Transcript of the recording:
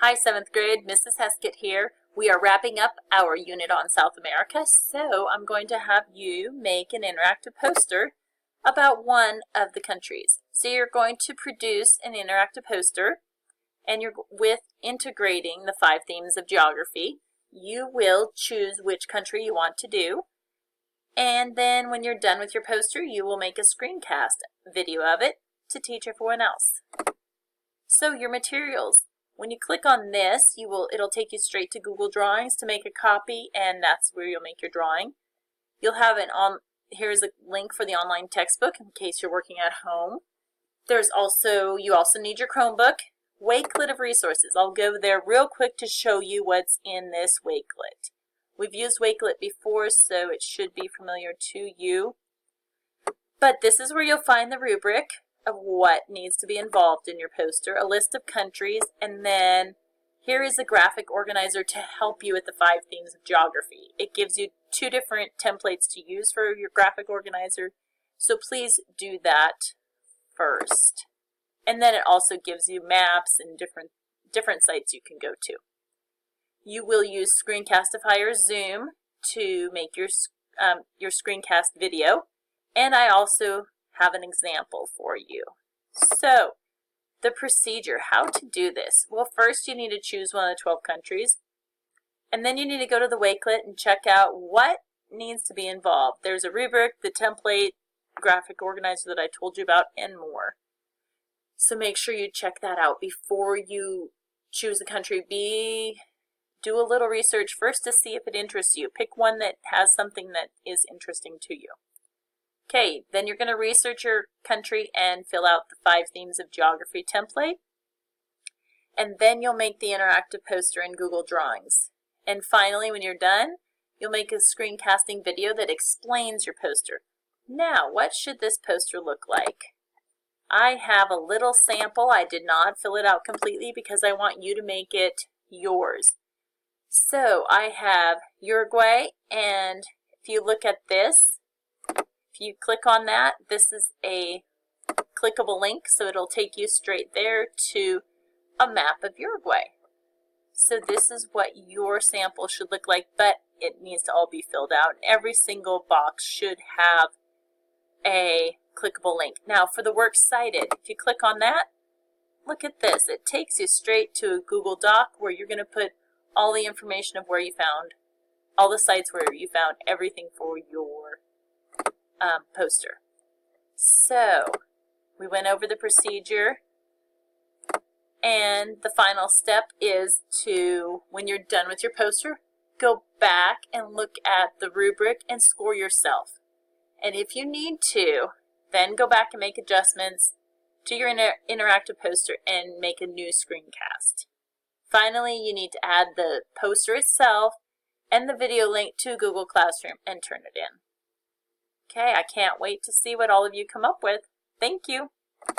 Hi 7th grade, Mrs. Heskett here. We are wrapping up our unit on South America, so I'm going to have you make an interactive poster about one of the countries. So you're going to produce an interactive poster and you're with integrating the 5 themes of geography. You will choose which country you want to do, and then when you're done with your poster, you will make a screencast video of it to teach everyone else. So your materials. When you click on this, it'll take you straight to Google Drawings to make a copy, and that's where you'll make your drawing. You'll have here's a link for the online textbook in case you're working at home. You also need your Chromebook. Wakelet of resources. I'll go there real quick to show you what's in this Wakelet. We've used Wakelet before, so it should be familiar to you. But this is where you'll find the rubric of what needs to be involved in your poster, a list of countries, and then here is a graphic organizer to help you with the 5 themes of geography. It gives you 2 different templates to use for your graphic organizer, so please do that first. And then it also gives you maps and different sites you can go to. You will use Screencastify or Zoom to make your screencast video, and I also have an example for you. So, the procedure, how to do this. Well, first you need to choose one of the 12 countries, and then you need to go to the Wakelet and check out what needs to be involved. There's a rubric, the template, graphic organizer that I told you about, and more. So make sure you check that out before you choose a country. Do a little research first to see if it interests you. Pick one that has something that is interesting to you. Okay, then you're going to research your country and fill out the 5 themes of geography template. And then you'll make the interactive poster in Google Drawings. And finally, when you're done, you'll make a screencasting video that explains your poster. Now, what should this poster look like? I have a little sample. I did not fill it out completely because I want you to make it yours. So I have Uruguay, and if you look at this, if you click on that, this is a clickable link, so it'll take you straight there to a map of Uruguay. So this is what your sample should look like, but it needs to all be filled out. Every single box should have a clickable link. Now for the work cited, if you click on that, look at this. It takes you straight to a Google Doc where you're going to put all the information of where you found, all the sites where you found everything for your poster. So we went over the procedure, and the final step is to, when you're done with your poster, go back and look at the rubric and score yourself. And if you need to, then go back and make adjustments to your interactive poster and make a new screencast. Finally, you need to add the poster itself and the video link to Google Classroom and turn it in. Okay, I can't wait to see what all of you come up with. Thank you.